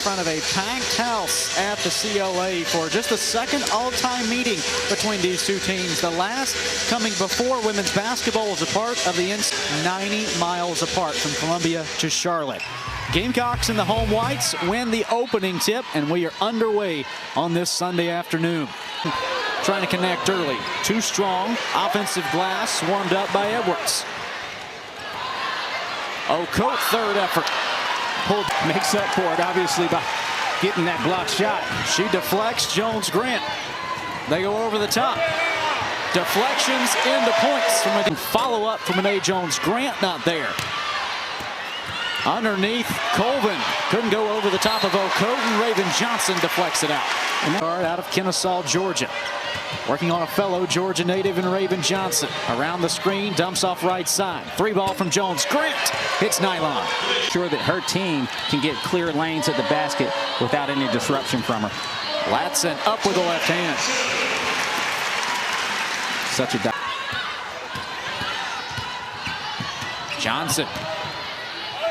In front of a packed house at the CLA for just the second all-time meeting between these two teams. The last coming before women's basketball was a part of the 90 miles apart from Columbia to Charlotte. Gamecocks and the home whites win the opening tip, and we are underway on this Sunday afternoon. Trying to connect early. Too strong. Offensive glass warmed up by Edwards. O'Coat, third effort. Pulled, makes up for it, obviously, by getting that block shot. She deflects Jones-Grant. They go over the top. Deflections into points from a follow-up from A. Jones-Grant, not there. Underneath, Colvin couldn't go over the top of O'Coat, and Raven Johnson deflects it out. And out of Kennesaw, Georgia. Working on a fellow Georgia native in Raven Johnson. Around the screen, dumps off right side. Three ball from Jones-Grant. Hits nylon. Sure that her team can get clear lanes at the basket without any disruption from her. Latson up with the left hand. Such a Johnson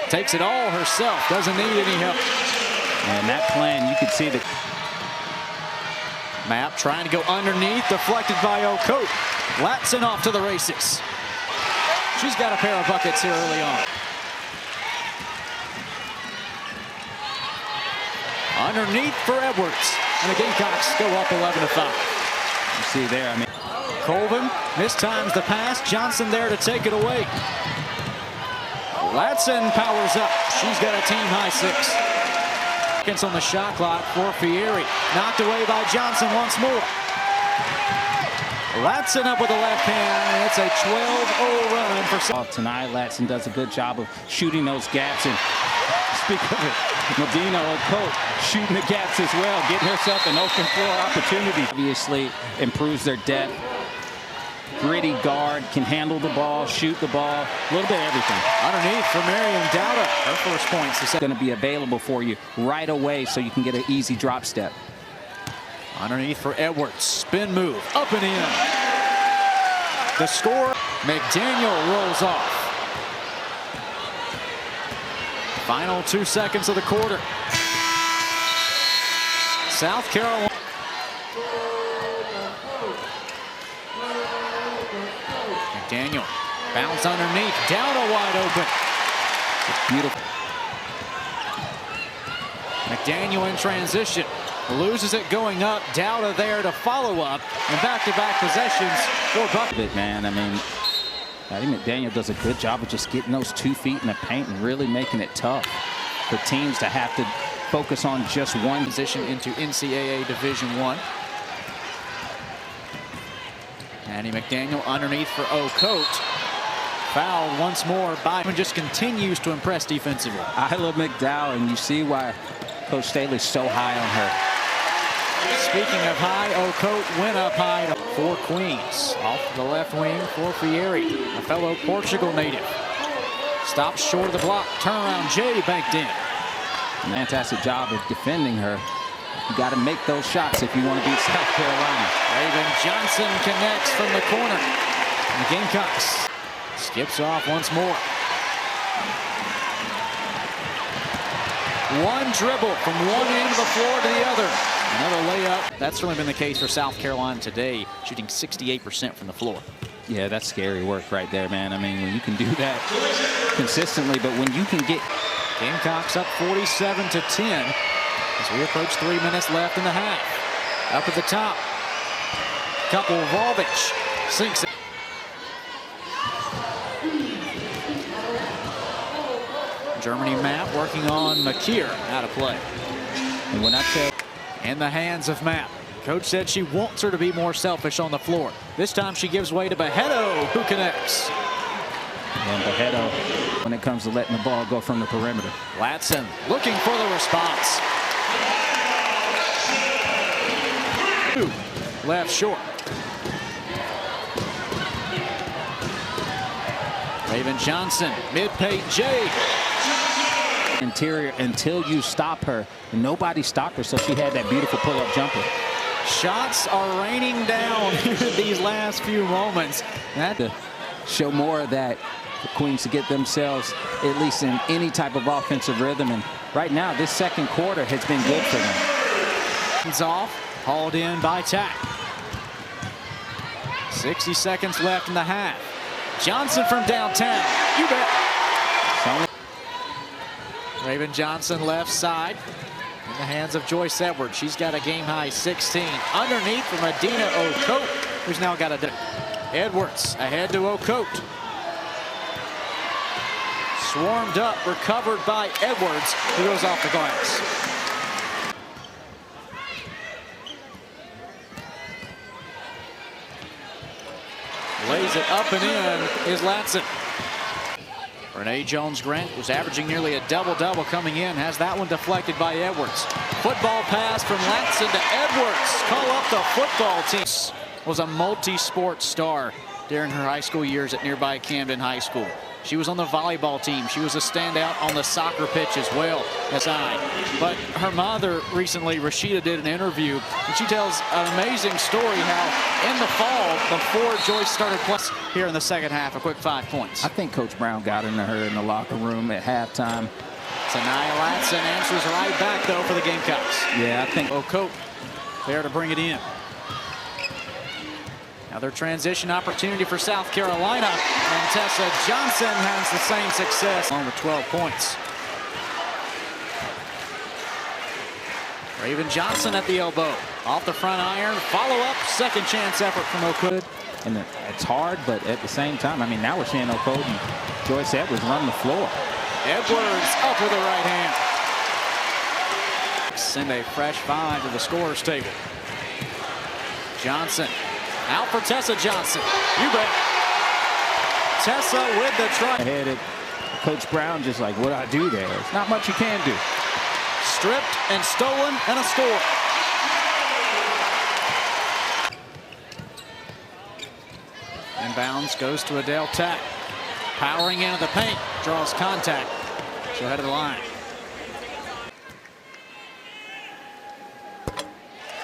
takes it all herself. Doesn't need any help. And that plan, you could see that. Mapp trying to go underneath, deflected by O'Coat. Latson off to the races. She's got a pair of buckets here early on. Underneath for Edwards. And the Gamecocks go up 11-5. You see there, I mean. Colvin mistimes the pass. Johnson there to take it away. Latson powers up. She's got a team-high 6. On the shot clock for Fieri. Knocked away by Johnson once more. Latson up with the left hand. It's a 12-0 run for tonight. Latson does a good job of shooting those gaps. And speak of it, Medina O'Coat shooting the gaps as well, getting herself an open floor opportunity. Obviously improves their depth. Gritty guard, can handle the ball, shoot the ball, a little bit of everything. Underneath for Marion Dowda. Her first points is going to be available for you right away so you can get an easy drop step. Underneath for Edwards. Spin move. Up and in. The score. McDaniel rolls off. Final 2 seconds of the quarter. South Carolina. McDaniel bounce underneath. Dowda wide open. Beautiful. McDaniel in transition. Loses it going up. Dowda there to follow up. And back-to-back possessions for Bucket. Man, I mean, I think McDaniel does a good job of just getting those 2 feet in the paint and really making it tough for teams to have to focus on just one position into NCAA Division I. Annie McDaniel underneath for O'Coat. Fouled once more by and just continues to impress defensively. Isla McDowell, and you see why Coach Staley's so high on her. Speaking of high, O'Coat went up high for Queens. Off the left wing for Fieri, a fellow Portugal native. Stops short of the block. Turnaround J banked in. Fantastic job of defending her. You got to make those shots if you want to beat South Carolina. Raven Johnson connects from the corner. And the Gamecocks skips off once more. One dribble from one end of the floor to the other. Another layup. That's certainly been the case for South Carolina today, shooting 68% from the floor. Yeah, that's scary work right there, man. I mean, when you can do that consistently, but when you can get... Gamecocks up 47-10. As we approach 3 minutes left in the half. Up at the top. Couple Volvich sinks it. Germany Mapp working on McKeer out of play. And when I tell in the hands of Mapp. Coach said she wants her to be more selfish on the floor. This time she gives way to Bejedo, who connects. And Bejedo, when it comes to letting the ball go from the perimeter. Latson looking for the response. Left short. Raven Johnson, mid-paint J. Interior until you stop her. And nobody stopped her, so she had that beautiful pull-up jumper. Shots are raining down in these last few moments. That to show more of that for Queens to get themselves at least in any type of offensive rhythm and right now, this second quarter has been good for them. It's off, hauled in by Tack. 60 seconds left in the half. Johnson from downtown. You bet. Raven Johnson left side in the hands of Joyce Edwards. She's got a game high 16. Underneath for Medina Ocote, who's now got a Edwards ahead to Ocote. Swarmed up, recovered by Edwards, who goes off the glass. Lays it up and in is Latson. Renee Jones-Grant was averaging nearly a double-double coming in. Has that one deflected by Edwards. Football pass from Latson to Edwards. Call up the football team. Was a multi-sport star during her high school years at nearby Camden High School. She was on the volleyball team. She was a standout on the soccer pitch as well. But her mother recently, Rashida, did an interview, and she tells an amazing story how in the fall, before Joyce started playing here in the second half, a quick 5 points. I think Coach Brown got into her in the locker room at halftime. Sanaya Latson answers right back, though, for the Gamecocks. Yeah, I think Ocote there to bring it in. Another transition opportunity for South Carolina, and Tessa Johnson has the same success, along with 12 points. Raven Johnson at the elbow, off the front iron, follow-up, second chance effort from Ocote. And it's hard, but at the same time, I mean, now we're seeing Ocote and Joyce Edwards run the floor. Edwards up with the right hand. Send a fresh 5 to the scorer's table. Johnson. Out for Tessa Johnson. You bet. Tessa with the try. Headed. Coach Brown just like, what do I do there? There's not much you can do. Stripped and stolen and a score. Inbounds goes to Adele Tack. Powering into the paint. Draws contact. She'll head to the line.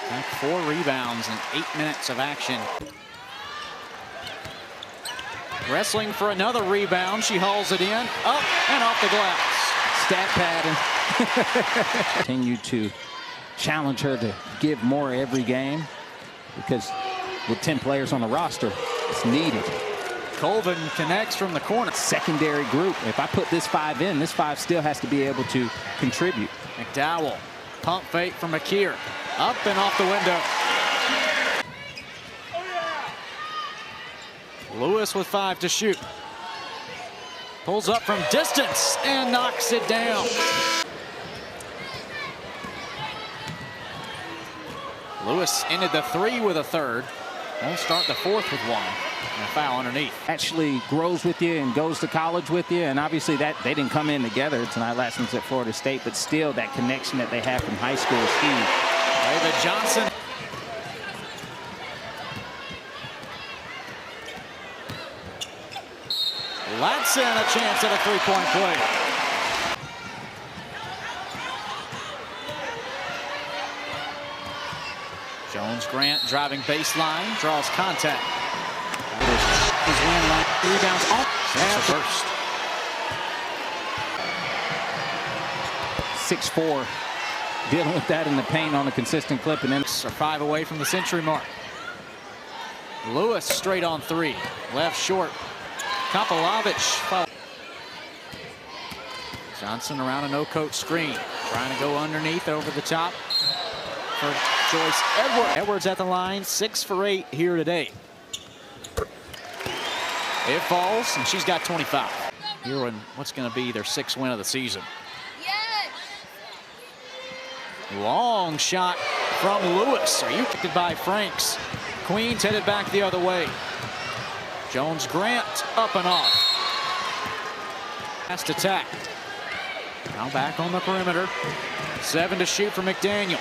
Back 4 rebounds in 8 minutes of action. Wrestling for another rebound. She hauls it in, up and off the glass. Stat pattern. Continue to challenge her to give more every game, because with 10 players on the roster, it's needed. Colvin connects from the corner. Secondary group. If I put this 5 in, this 5 still has to be able to contribute. McDowell, pump fake from McKeer. Up and off the window. Lewis with 5 to shoot. Pulls up from distance and knocks it down. Lewis ended the 3 with a third. Won't start the 4th with 1. And a foul underneath. Actually grows with you and goes to college with you, and obviously that they didn't come in together tonight. Last one's at Florida State, but still that connection that they have from high school is huge. David Johnson. Latson a chance at a 3-point play. Jones-Grant driving baseline, draws contact. His win line, rebounds off. That's the first. 6'4", dealing with that in the paint on a consistent clip, and then are 5 away from the century mark. Lewis straight on 3, left short. Kopalovic. Johnson around an Ocote screen, trying to go underneath over the top for Joyce Edwards. Edwards at the line, 6 for 8 here today. It falls, and she's got 25. Here in what's going to be their 6th win of the season. Yes. Long shot from Lewis. Are you picked by Franks? Queens headed back the other way. Jones-Grant up and off. Last attack. Now back on the perimeter. 7 to shoot for McDaniel.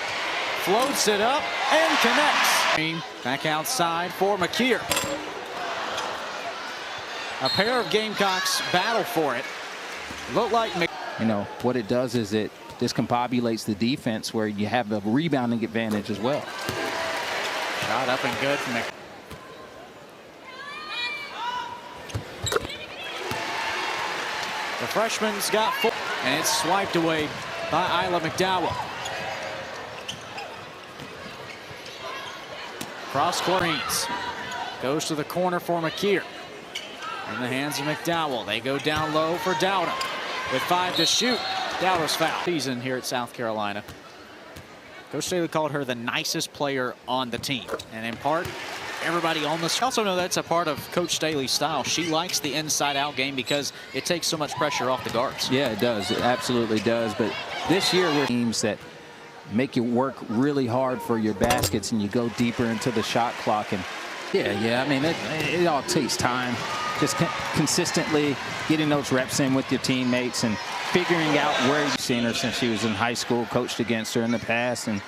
Floats it up and connects. Back outside for McKeer. A pair of Gamecocks battle for it. Look like, you know, what it does is it discombobulates the defense, where you have a rebounding advantage as well. Shot up and good from McKeer. The freshman's got 4, and it's swiped away by Isla McDowell. Cross court Greens. Goes to the corner for McKeer. In the hands of McDowell. They go down low for Dowda. With 5 to shoot. Dowda's foul. Season here at South Carolina. Coach Staley called her the nicest player on the team. And in part, everybody on the... Also know that's a part of Coach Staley's style. She likes the inside-out game because it takes so much pressure off the guards. Yeah, it does. It absolutely does. But this year we're teams that make you work really hard for your baskets and you go deeper into the shot clock. And yeah, I mean, it all takes time. Just consistently getting those reps in with your teammates and figuring out where you've seen her since she was in high school, coached against her in the past. And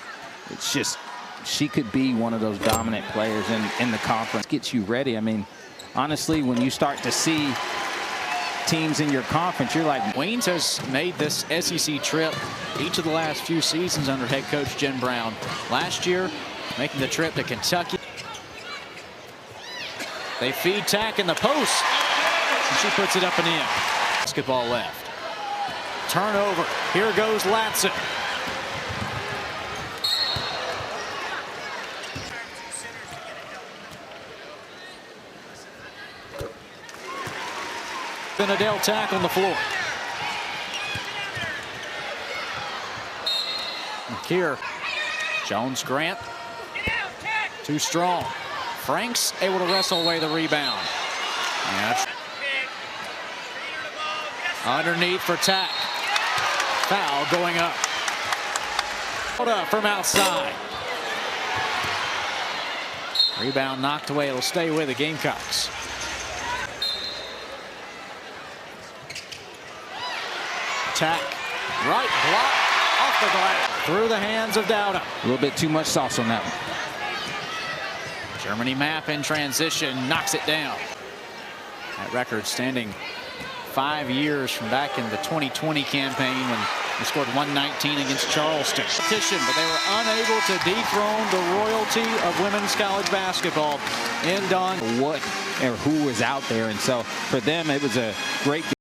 it's just, she could be one of those dominant players in the conference. Gets you ready. I mean, honestly, when you start to see teams in your conference, you're like... Queens has made this SEC trip each of the last few seasons under head coach Jen Brown. Last year, making the trip to Kentucky. They feed Tack in the post, and she puts it up and in. Basketball left. Turnover. Here goes Latson. Then Adele Tack on the floor. McKeer. Jones Grant. Too strong. Franks able to wrestle away the rebound. Yeah. Underneath for Tack. Foul going up. From outside. Rebound knocked away. It'll stay with the Gamecocks. Tack. Right block off the glass. Through the hands of Dowda. A little bit too much sauce on that one. Germany map in transition, knocks it down. That record standing 5 years from back in the 2020 campaign when they scored 119 against Charleston. But they were unable to dethrone the royalty of women's college basketball in Don. What or who was out there, and so for them it was a great game.